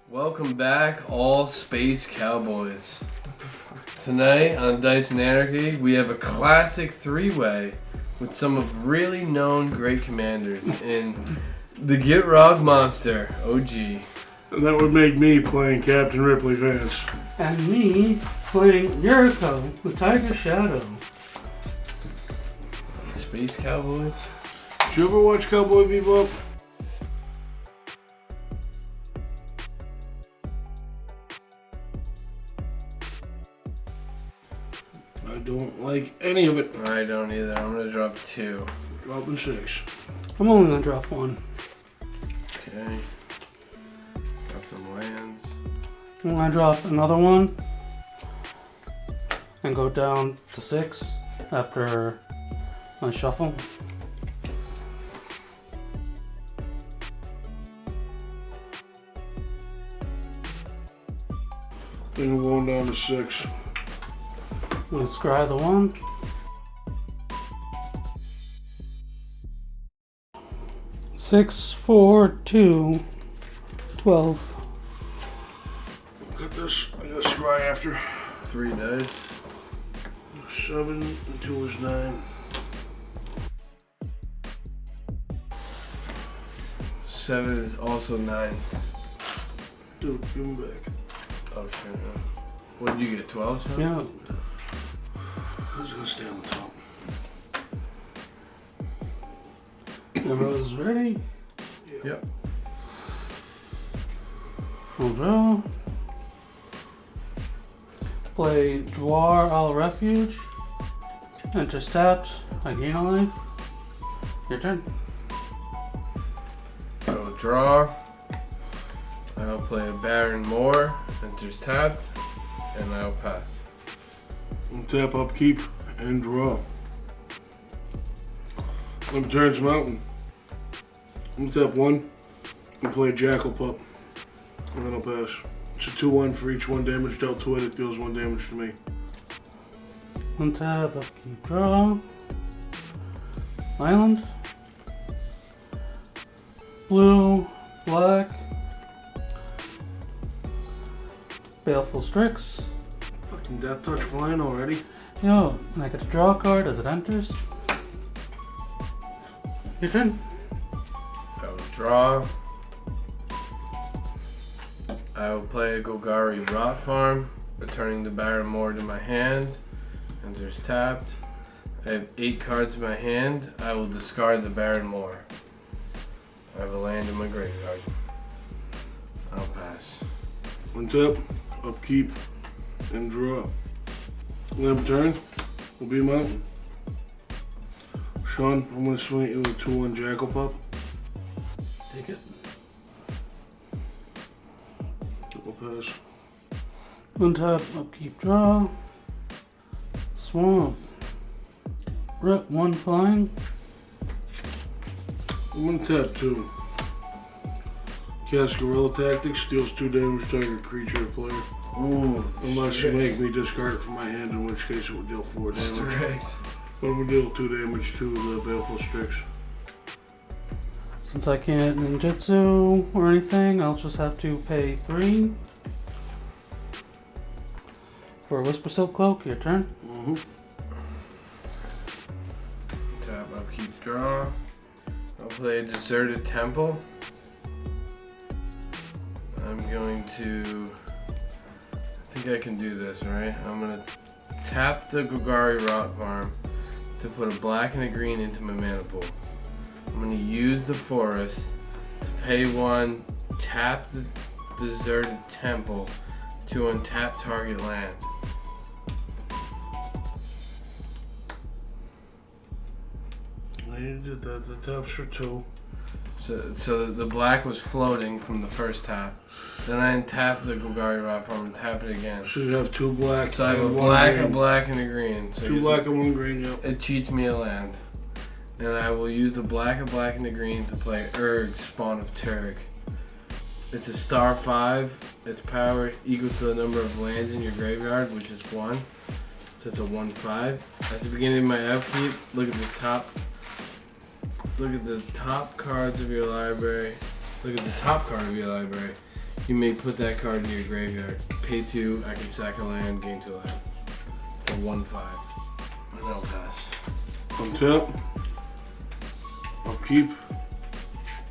Welcome back, all Space Cowboys. Tonight on Dice and Anarchy, we have a classic three-way with some of really known great commanders in the Get Rog Monster, OG. And that would make me playing Captain Ripley Vance. And me playing Yuriko, the Tiger Shadow. Space Cowboys? Did you ever watch Cowboy Bebop? I don't like any of it. I don't either. I'm going to drop 2. Dropping 6. I'm only gonna drop 1. Okay. Got some lands. I'm gonna drop another 1 and go down to 6 after my shuffle. Then we're going down to 6. I'm gonna scry the 1. Six, 4, 2, 12. Got this. I got scry after. 3 dice. 7 and 2 is 9. 7 is also 9. Dude, give him back. Oh, shit. No. What did you get, 12? Son? Yeah. Who's gonna stay on the top? Everyone's ready? Yep. We'll draw. Play Dwar Al Refuge. Enters tapped. I gain a life. Your turn. I will draw. I will play a Baron Moore. Enters tapped. And I will pass. Tap, upkeep, and draw. I'm turns mountain. I'm tap 1 and play Jackal Pup. And then I'll pass. It's a 2-1 for each 1 damage dealt to it. It deals 1 damage to me. Untap, upkeep, draw. Island. Blue, black. Baleful Strix. Fucking Death Touch flying already. Yo, and I get to draw a card as it enters. Your turn. I will draw. I will play a Golgari Rot Farm, returning the Baron Moore to my hand. Enters tapped. I have 8 cards in my hand. I will discard the Baron Moore. I have a land in my graveyard. I'll pass. Untap, upkeep, and draw. Limb turn will be mountain. Sean, I'm gonna swing at you with a 2-1 Jackal Pup. Take it. I'll pass. Untap, upkeep, draw. Swamp. Rip 1 flying. I'm gonna tap 2. Cast Guerrilla Tactics, deals 2 damage to target creature or player. Ooh. Unless you make me discard it from my hand, in which case it would deal 4 damage. Strix. But it would deal 2 damage to the Baleful Strix. Since I can't ninjutsu or anything, I'll just have to pay 3. For a Whisper Silk Cloak, your turn. Mm-hmm. Tap, upkeep, draw. I'll play a Deserted Temple. I'm going to... I think I can do this, right? I'm going to tap the Golgari Rot Farm to put a black and a green into my mana pool. I'm going to use the forest to pay 1, tap the Deserted Temple to untap target land. You did that. The taps for 2. So the black was floating from the first tap. Then I untap the Golgari Rot Farm and tap it again. Should have 2 black. So I have a and 1 black, green. a black, and a green. So 2 black and 1 green, yep. it cheats me a land. And I will use the black, a black, and a green to play Urg, Spawn of Turg. It's a star 5. Its power equal to the number of lands in your graveyard, which is 1. So it's a 1/5. At the beginning of my upkeep, look at the top. Look at the top cards of your library. Look at the top card of your library. You may put that card in your graveyard. Pay 2, I can sack a land, gain 2 land. It's a 1/5. And I'll pass. Untap. Upkeep.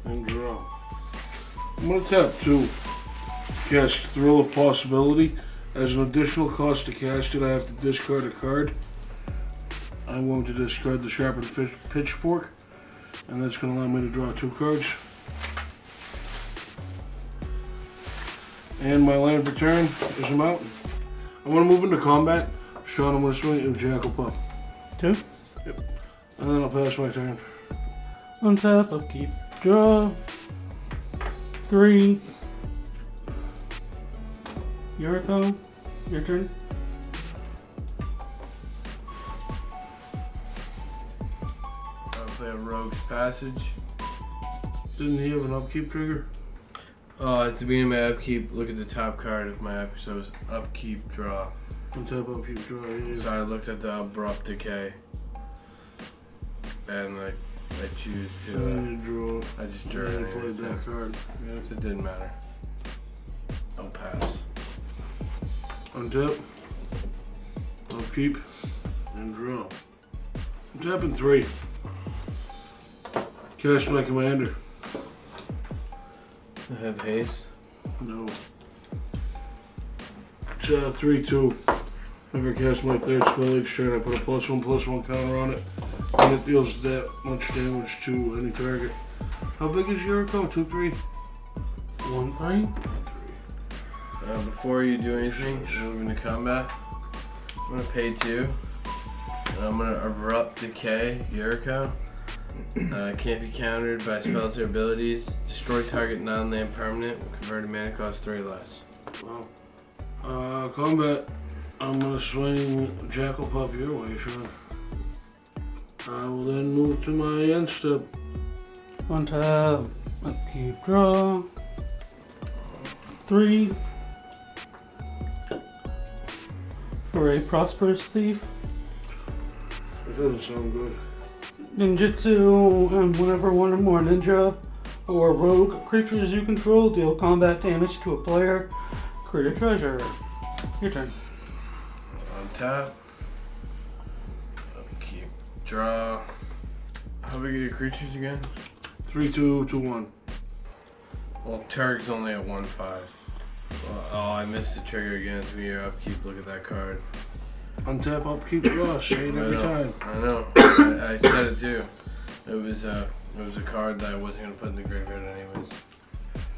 And draw. I'm going to tap 2. Cast Thrill of Possibility. As an additional cost to cast it, I have to discard a card. I'm going to discard the Sharpened Pitchfork. And that's going to allow me to draw 2 cards. And my land of return is a mountain. I'm going to move into combat. Sean, I'm going to swing at with Jackal Pup. 2. Yep. And then I'll pass my turn. Untap, upkeep, draw. 3. Yuriko, your turn. I'll play a Rogue's Passage. Didn't he have an upkeep trigger? At the beginning of my upkeep, look at the top card of my upkeep. So it's upkeep, draw. Untap, upkeep, draw. Yeah. So I looked at the Abrupt Decay. And I choose to. You draw. I just drew You it. played that card. Yeah. It didn't matter. I'll pass. Untap. Upkeep. And draw. I'm tapping 3. Cast my commander. I have haste. No. It's 3/2. Whenever I cast my 3rd spell each turn, I put a +1/+1 counter on it. And it deals that much damage to any target. How big is Yuriko? 2/3? 1/3. Before you do anything, move into combat. I'm gonna pay 2. And I'm gonna Abrupt Decay Yuriko. Can't be countered by spells or abilities. Destroy target non-land permanent. Converted mana cost 3 less. Wow. Combat. I'm gonna swing Jackal Pup your way, Sean. I will then move to my end step. Untap, upkeep, draw. 3. For a Prosperous Thief. It doesn't sound good. Ninjutsu, and whenever one or more ninja or rogue creatures you control deal combat damage to a player, create a treasure. Your turn. Untap. Upkeep. Draw. How big are your creatures again? 3/2/1. Well, Turk's only at 1/5. Well, I missed the trigger again. It's me your upkeep. Look at that card. Untap, upkeep, draw. Say it every time. I know. I said it too. It was a card that I wasn't gonna put in the graveyard anyways.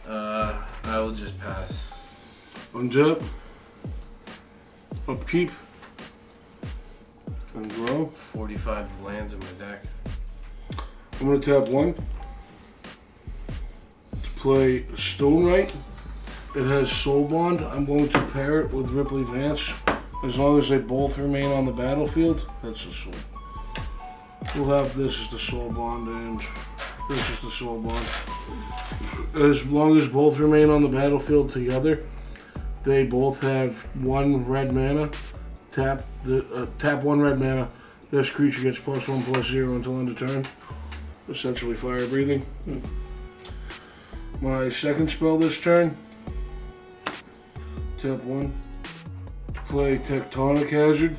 I will just pass. Untap. Upkeep. And draw. 45 lands in my deck. I'm going to tap 1 to play Stone Right. It has Soul Bond. I'm going to pair it with Ripley Vance. As long as they both remain on the battlefield, that's the soul. We'll have this as the Soul Bond and this is the Soul Bond. As long as both remain on the battlefield together, they both have 1 red mana. Tap 1 red mana. This creature gets +1/+0 until end of turn. Essentially fire breathing. My second spell this turn. Tap 1. To play Tectonic Hazard.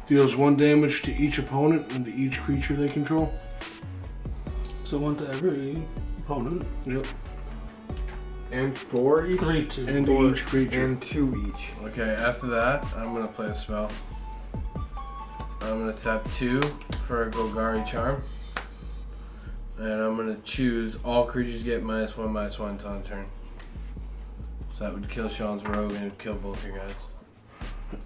Deals 1 damage to each opponent and to each creature they control. So 1 to every opponent. Yep. And 4 each? 3/2. And to each creature. And 2 each. Okay, after that, I'm gonna play a spell. I'm gonna tap 2 for a Golgari Charm. And I'm gonna choose all creatures get -1/-1 until end of turn. So that would kill Sean's Rogue and it would kill both you guys.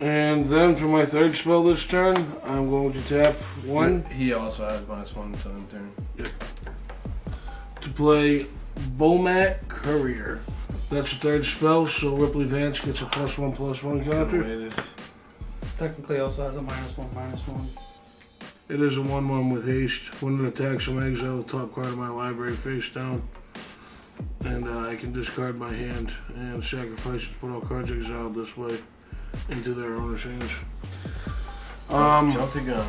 And then for my third spell this turn, I'm going to tap 1 He also has -1 until end of turn. to play Bomat Courier. That's the third spell, so Ripley Vance gets a +1/+1 counter. Waited. Technically also has a -1/-1. It is a 1/1 with haste. When it attacks, I'm exile the top card of my library face down. And I can discard my hand and sacrifice it to put all cards exiled this way into their owner's hands. Jump the gun.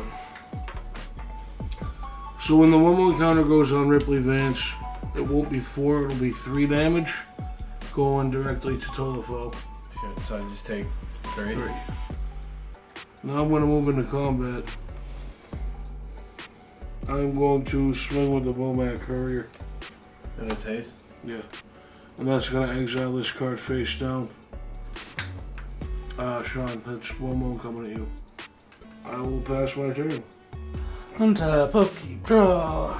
So when the 1/1 counter goes on Ripley Vance, it won't be 4, it'll be 3 damage. going directly to Tolafo. Shit, so I just take 3? 3. Now I'm going to move into combat. I'm going to swing with the Bomat Courier. And it's haste? Yeah. And that's going to exile this card face down. Sean, that's 1/1 coming at you. I will pass my turn. Untap, upkeep, draw.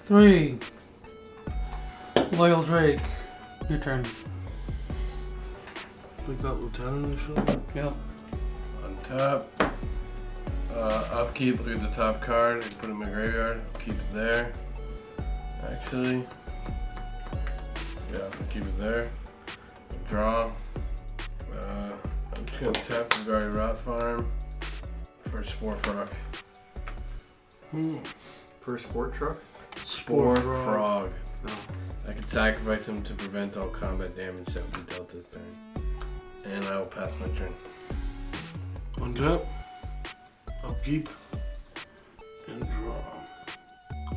3. Loyal Drake. Your turn. Think that Lieutenant or something? Yep. Untap. Upkeep, look at the top card, I put it in my graveyard, keep it there. Actually, yeah, I'll keep it there. Draw. I'm just gonna tap the Guardian Rot Farm for Spore Frog. For a sport truck? Spore Frog. No. I can sacrifice him to prevent all combat damage that will be dealt this turn. And I will pass my turn. Untap. Upkeep. And draw.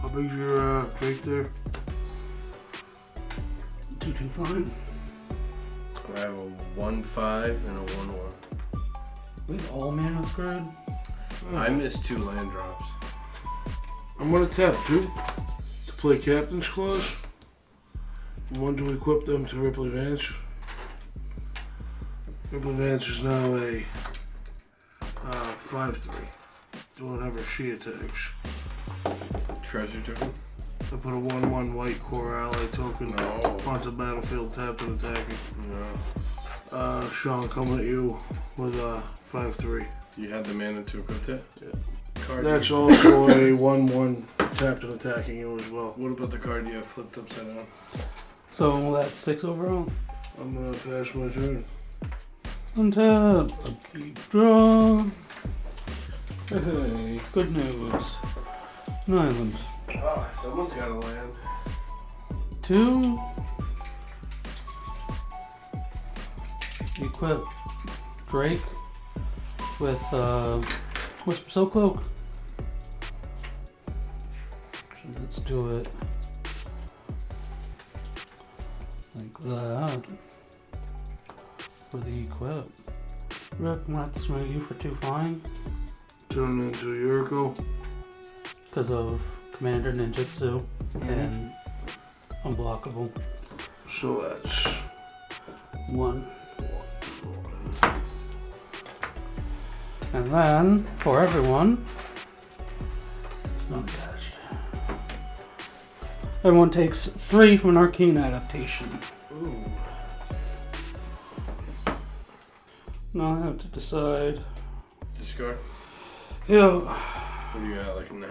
How big's your Drake there? 2/2 flying. I have a 1/5 and a 1/1. We all mana screwed. I missed 2 land drops. I'm going to tap 2 to play Captain's Clause. 1 to equip them to Ripley Vance. Ripley Vance is now a 5/3. Whenever she attacks. Treasure token? I put a 1/1 white core ally token No. onto the battlefield, tapped and attacking. No. Sean coming at you with a 5/3. You had the mana to equip that? Yeah. Card That's you- also a 1/1 tapped and attacking you as well. What about the card you have flipped upside down? So that's 6 overall. I'm gonna pass my turn. Untap, upkeep, draw. Hey, good news. An island. Oh, someone's got to land. 2. Equip Drake with Whisper Silk Cloak. So let's do it like that for the equip. Rip, I'm gonna have to swing you for 2 flying Turn into Yuriko. because of Commander Ninjutsu and Unblockable. So that's 1. And then, for everyone, it's not attached. Everyone takes 3 from an arcane adaptation. Ooh. Now I have to decide. Discard? Yeah, What do you got, like 9?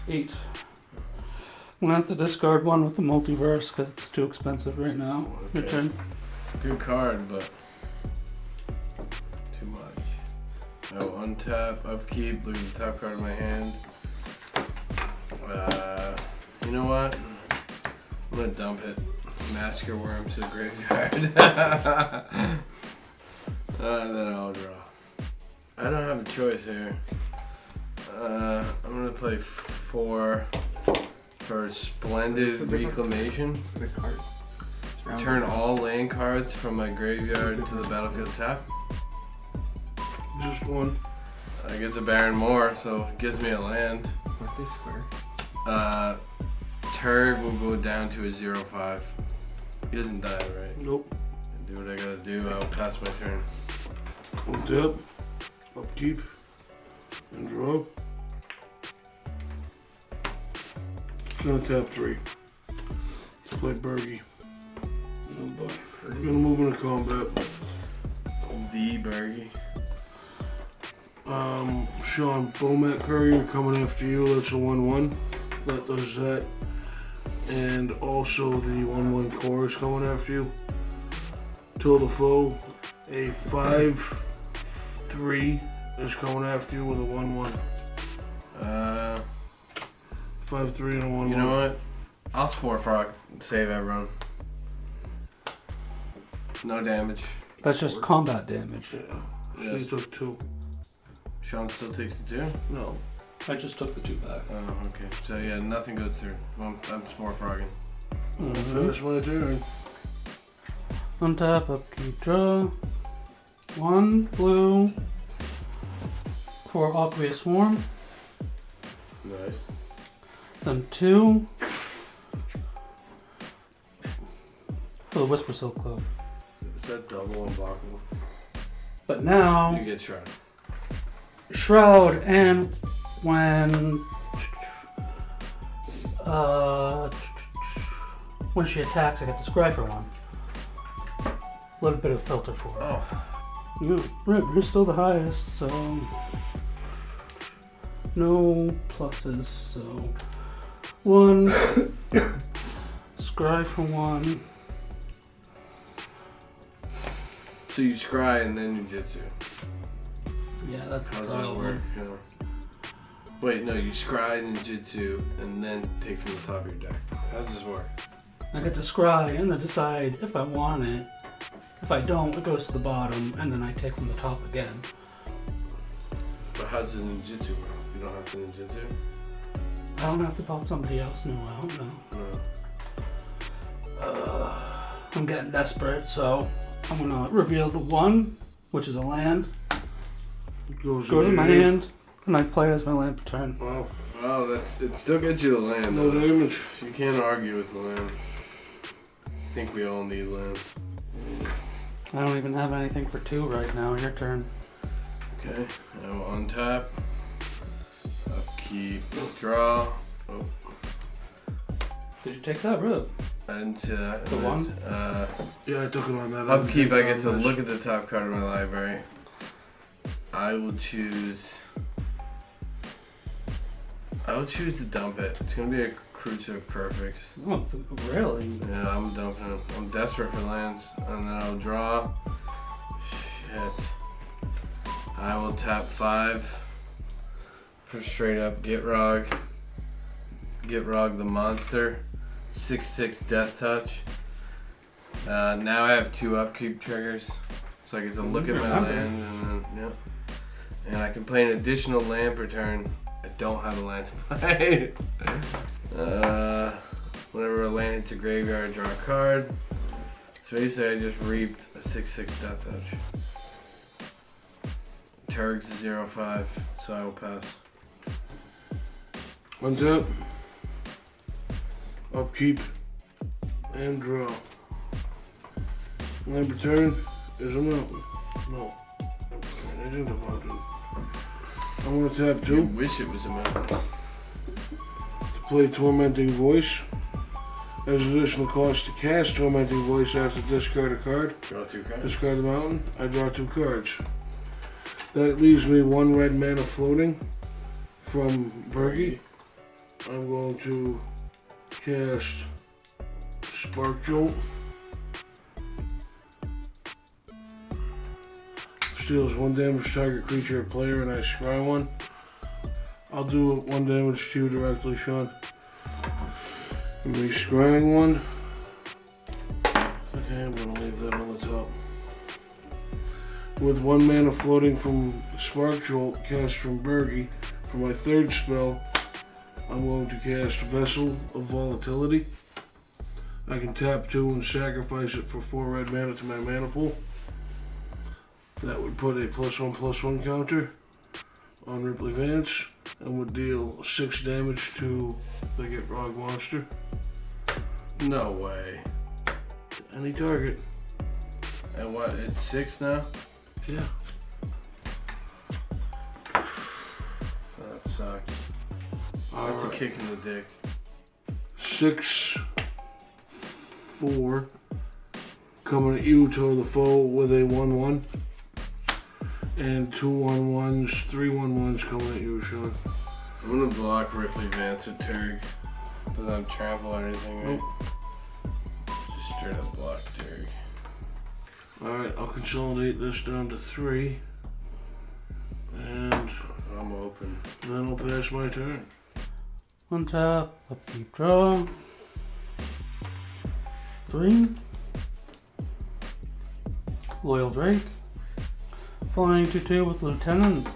8. I'm gonna have to discard 1 with the multiverse because it's too expensive right now. Your Okay. turn. Good card, but too much. I will untap, upkeep, look at the top card of my hand. You know what? I'm gonna dump it. Massacre Worms to the graveyard. And then I'll draw. I don't have a choice here. I'm gonna play 4 for Splendid What's the difference? Reclamation. The card. It's round. Turn all land cards from my graveyard to the battlefield tap. just 1. I get the Baron Moore, so it gives me a land. Aren't they square? Turd will go down to a 0/5. He doesn't die, right? Nope. Do what I gotta do, I'll pass my turn. Untap. Upkeep. And draw. Gonna tap 3. Let's play Bergie. Oh boy. Gonna move into combat. The Bergie. Sean, Bomat Courier coming after you. That's a 1/1. That does that. And also the 1/1 core is coming after you. Till the foe. A 5/3 is coming after you with a 1/1. 5/3 and a 1/1. You know what? I'll Spore Frog and save everyone. No damage. That's just combat damage. Yeah. She took 2. Sean still takes the 2? No. I just took the 2 back. Oh, okay. So yeah, nothing goes through. I'm Spore Frogging. Mhm. That's my turn. Untap, upkeep, draw. 1 blue for Aqueous Swarm. Nice. Then 2 for the Whisper Silk Cloak. Is that double unblockable? But now, You get shrouded. Shroud, and when she attacks, I get to scry for 1. A little bit of filter for her. Oh. Yeah, right, you're still the highest, so no pluses, so 1 scry for 1. So you scry and then you jitsu. Yeah, that's the How does that problem. work? Yeah. Wait, no, you scry and jitsu and then take from the top of your deck. How does this work? I get to scry and then decide if I want it. If I don't, it goes to the bottom, and then I take from the top again. But how does the ninjutsu work? You don't have to ninjutsu? I don't have to pop somebody else new out, no. No. I'm getting desperate, so I'm gonna reveal the 1, which is a land. Goes Goes in my your hand, and I play it as my land per turn. Wow. Oh, it still gets you the land, No though. damage. You can't argue with the land. I think we all need lands. I don't even have anything for 2 right now. Your turn. Okay, I will untap. Upkeep, draw. Oh, Did you take that route? I didn't see that. The one? Yeah, I took it on that. Upkeep, I get to look at the top card of my library. I will choose to dump it. It's gonna be a Crucial of Perfects. Oh, really? Yeah, I'm dumping it. I'm desperate for lands. And then I'll draw. Shit. I will tap 5 for straight up Gitrog. Gitrog the monster. 6/6 Death Touch. Now I have 2 upkeep triggers. So I get to look at my Remember. land and then, yep. And I can play an additional land per turn. I don't have a land to play. Whenever a land hits a graveyard, draw a card. So basically I just reaped a 6/6 Death Touch. Turg's 0/5, so I will pass. Untap. Upkeep. And draw. Land per turn is a mountain. No. Land per turn isn't a mountain. I'm gonna tap You 2 wish it was a mountain. to play Tormenting Voice. As additional cost to cast Tormenting Voice, I have to discard a card. Draw 2 cards. Discard the mountain. I draw 2 cards. That leaves me 1 red mana floating from Bergie. I'm going to cast Spark Jolt. Steals 1 damage target creature or player, and I scry 1. I'll do 1 damage to you directly, Sean. And me scrying 1. Okay, I'm gonna leave that on the top. With 1 mana floating from Spark Jolt, cast from Bergie, for my 3rd spell, I'm going to cast Vessel of Volatility. I can tap 2 and sacrifice it for 4 red mana to my mana pool. That would put a +1/+1 counter on Ripley Vance and would deal 6 damage to the Gitrog monster. No way. Any target. And what, it's 6 now? Yeah. That sucks. That's a kick in the dick. 6/4. Coming at you, toe the foe with a 1/1. And 2 1/1s, 3 1/1s coming at you, Sean. I'm gonna block Ripley Vance with Turg. Doesn't have trample or anything, right? Just straight up block Turg. Alright, I'll consolidate this down to 3. And I'm open. then I'll pass my turn. Untap, upkeep, draw. 3. Loyal Drake. Flying 2/2 with Lieutenant.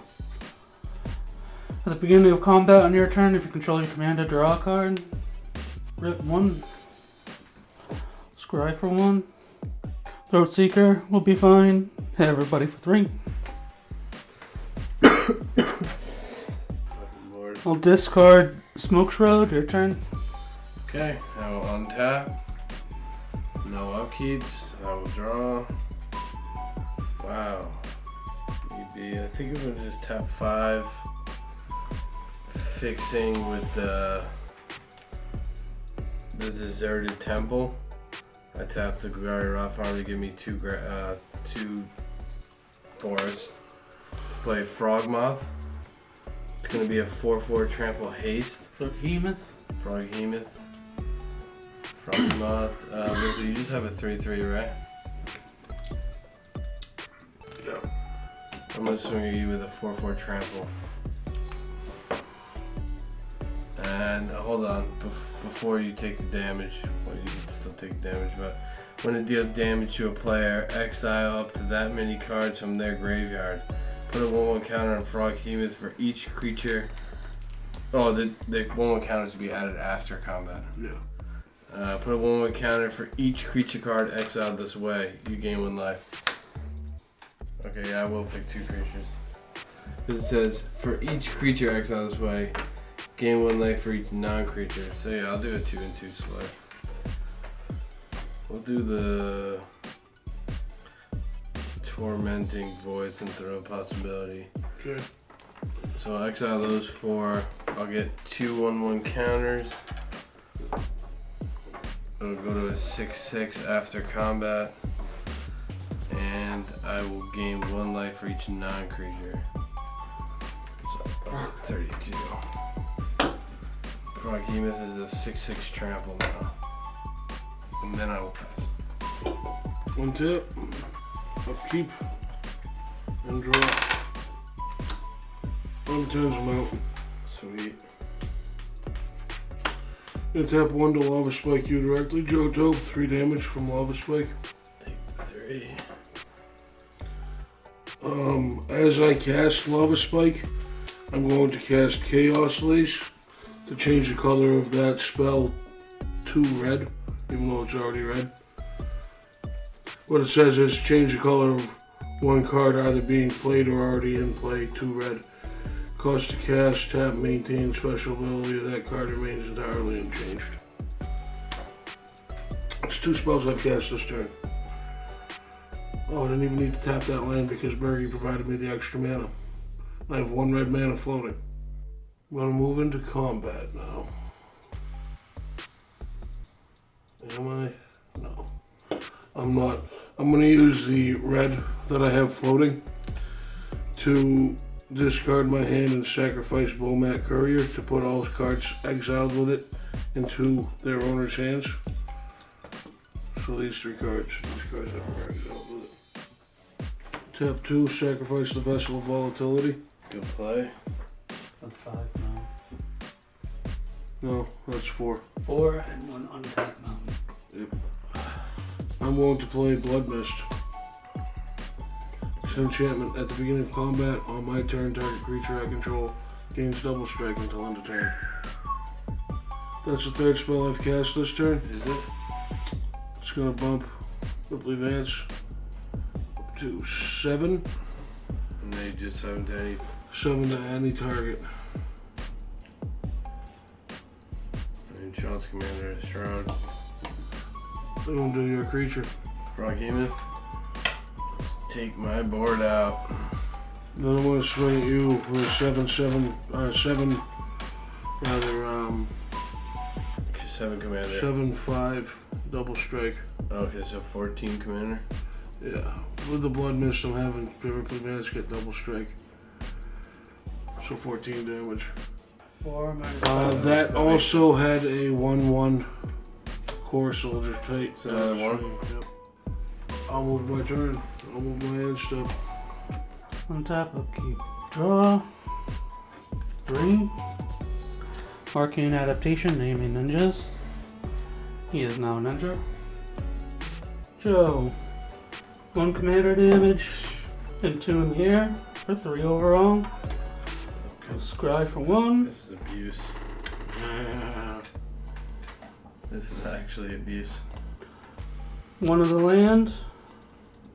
At the beginning of combat on your turn, if you control your commander, draw a card. Rip 1. Scry for 1. Throat Seeker will be fine. Hit everybody for 3. Lord. I'll discard Smoke Shroud. Your turn. Okay, I will untap. No upkeeps. I will draw. Wow. Maybe I think I'm gonna just tap 5. Fixing with the deserted temple. I tapped the Gugari Raw Farm to give me 2 forests. Play Frogmoth. It's gonna be a 4/4 trample haste. Behemoth. Froghemoth. Frogmoth. Winter, you just have a 3/3, right? Yeah. I'm gonna swing at you with a 4/4 trample. And hold on, before you take the damage, well, you can still take damage, but when it deals damage to a player, exile up to that many cards from their graveyard. Put a 1/1 counter on Froghemoth for each creature. Oh, the 1/1 counters to be added after combat. Yeah. Put a 1/1 counter for each creature card exiled this way. You gain 1 life. Okay, yeah, I will pick 2 creatures. It says, for each creature exiled this way, gain 1 life for each non-creature. So yeah, I'll do a 2 and 2 split. We'll do the Tormenting Voice and Throw possibility. Okay. So I'll exile those 4. I'll get 2 1/1 counters. It'll go to a 6/6 after combat. And I will gain 1 life for each non-creature. So 32. Froghemoth is a 6/6 trample now. And then I will pass. 1 tap. Upkeep. And draw. 1 turns them out. Sweet. Gonna tap 1 to Lava Spike you directly. Johto, 3 damage from Lava Spike. Take the 3. As I cast Lava Spike, I'm going to cast Chaos Lace to change the color of that spell to red, even though it's already red. What it says is change the color of 1 card either being played or already in play to red. Cost to cast, tap, maintain special ability of that card remains entirely unchanged. It's 2 spells I've cast this turn. Oh, I didn't even need to tap that land because Bergie provided me the extra mana. I have 1 red mana floating. I'm gonna move into combat now. Am I? No. I'm not. I'm gonna use the red that I have floating to discard my hand and sacrifice Bomat Courier to put all cards exiled with it into their owner's hands. So these 3 cards. These cards are exiled with it. Tap 2, sacrifice the Vessel of Volatility. Good play. That's 5 now. No, that's 4. 4 and 1 untapped mountain. Yep. I'm going to play Blood Mist. It's an enchantment. At the beginning of combat, on my turn, target creature I control gains double strike until end of turn. That's the 3rd spell I've cast this turn. Is it? It's going to bump Ripley Vance up to 7. And they just 7 to any. 7 to any target. And Child's Commander is Shroud. They don't do your creature. Froghemoth. Take my board out. Then I'm going to swing at you with a 7, rather, 7 commander. 7/5 double strike. Okay, so 14 commander. Yeah, with the Blood Mist, I'm having Ripley Vance get double strike. So 14 damage. 4 minus That also had a 1/1 core soldier type. So another 1? Yep. I'll move my turn. I'll move my hand step. untap, upkeep, draw. 3. Arcane Adaptation, naming ninjas. He is now a ninja. Joe. 1 commander damage and 2 in the air for 3 overall. Scry for 1. This is abuse. This is actually abuse. 1 of the land.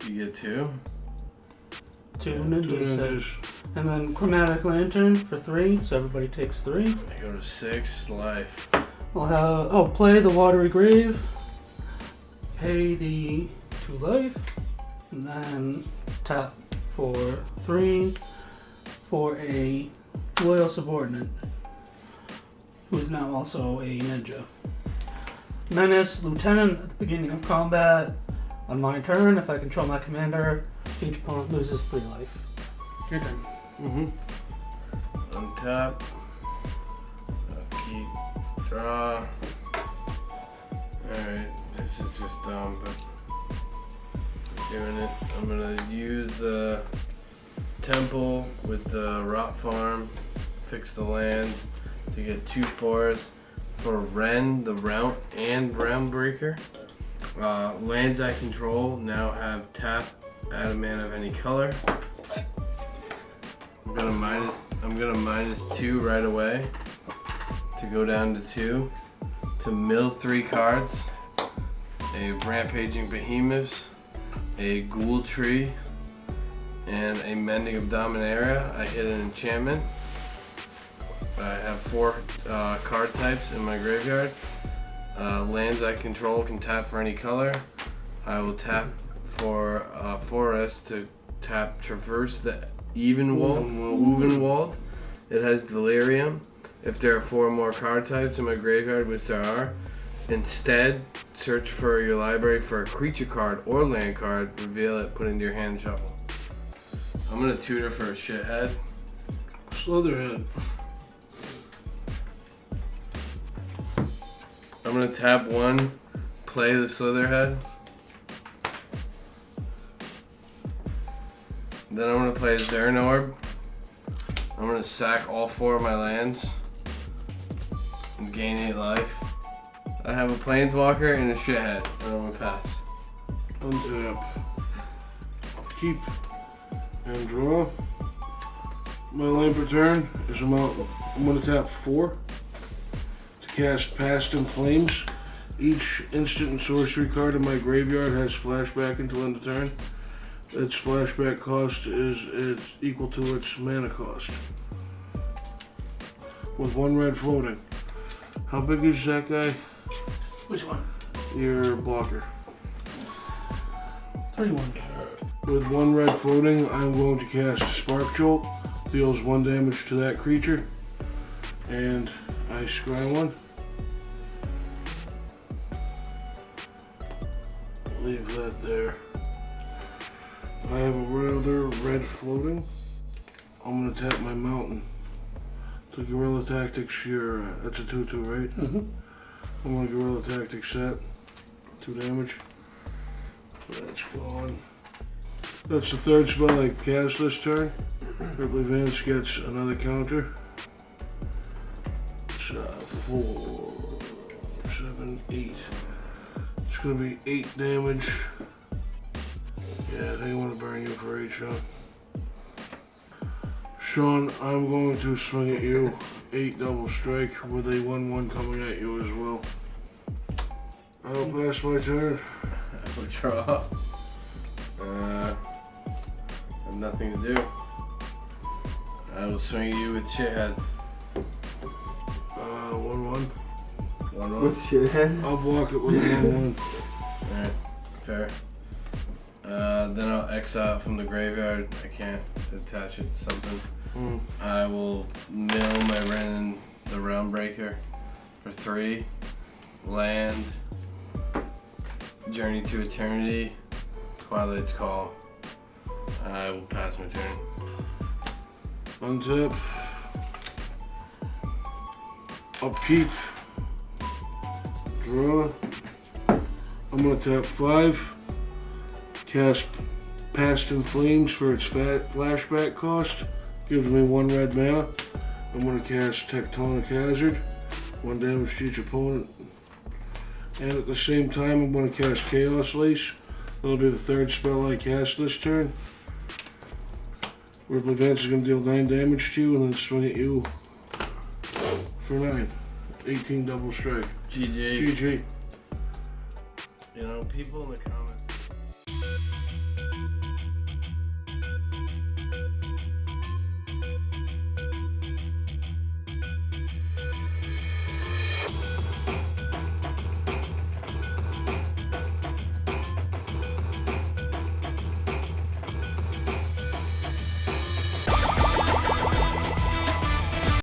You get 2. 2 2 ninjas. ninjas. And then chromatic lantern for 3, so everybody takes 3. I go to 6 life. We'll have play the watery grave, pay the 2 life, and then tap for 3 for a loyal subordinate, who is now also a ninja. Menace lieutenant at the beginning of combat. On my turn, if I control my commander, each opponent loses 3 life. Your turn. Untap. Upkeep. Draw. Alright, this is just dumb, but doing it. I'm gonna use the temple with the rot farm, fix the lands to get 2 forests for Ren, the Rout, and Realm Breaker. Lands I control now have tap, add a mana of any color. I'm gonna minus 2 right away to go down to 2 to mill 3 cards. A Rampaging Behemoths, a Ghoul Tree, and a Mending of Dominaria. I hit an enchantment. I have 4 card types in my graveyard. Lands I control can tap for any color. I will tap for forest to tap Traverse the Wovenwald. It has Delirium. If there are 4 more card types in my graveyard, which there are, instead search for your library for a creature card or land card, reveal it, put it into your hand, and shuffle. I'm gonna tutor for a shithead. Slitherhead. I'm gonna tap 1, play the Slitherhead. Then I'm gonna play a Zern Orb. I'm gonna sack all 4 of my lands and gain 8 life. I have a Planeswalker and a shithead, and I'm gonna pass. Untap. Keep. And draw. My land per turn is a mountain. I'm gonna tap 4 to cast Past in Flames. Each instant and sorcery card in my graveyard has flashback until end of turn. Its flashback cost is equal to its mana cost. With 1 red floating. How big is that guy? Which one? Your blocker. 3-1. With 1 red floating, I'm going to cast Spark Jolt. Deals 1 damage to that creature. And I scry 1. Leave that there. I have another red floating. I'm gonna tap my mountain. So Guerrilla Tactics, that's a 2/2, right? I'm gonna Guerrilla Tactics that. 2 damage. That's gone. That's the 3rd spell I cast this turn. Ripley Vance gets another counter. It's 4, 7, 8. It's gonna be 8 damage. Yeah, I think I want to burn you for 8, Sean. Sean, I'm going to swing at you. 8 double strike with a 1/1 coming at you as well. I'll pass my turn. I will draw. I have nothing to do. I will swing at you with shithead. 1/1. 1-1. With shithead? I'll block it with a 1/1. Alright, fair. Then I'll exile from the graveyard. I can't attach it to something. I will mill my Ren, the Realm Breaker, for 3. Land. Journey to Eternity. Twilight's Call. I will pass my turn. Untap. Upkeep. Draw. I'm gonna tap 5. Cast Past in Flames for its flashback cost. Gives me 1 red mana. I'm gonna cast Tectonic Hazard. 1 damage to each opponent. And at the same time, I'm gonna cast Chaos Lace. That'll be the 3rd spell I cast this turn. Ripley Vance is gonna deal 9 damage to you and then swing at you for 9. 18 double strike. GG. GG. You know, people in the comments.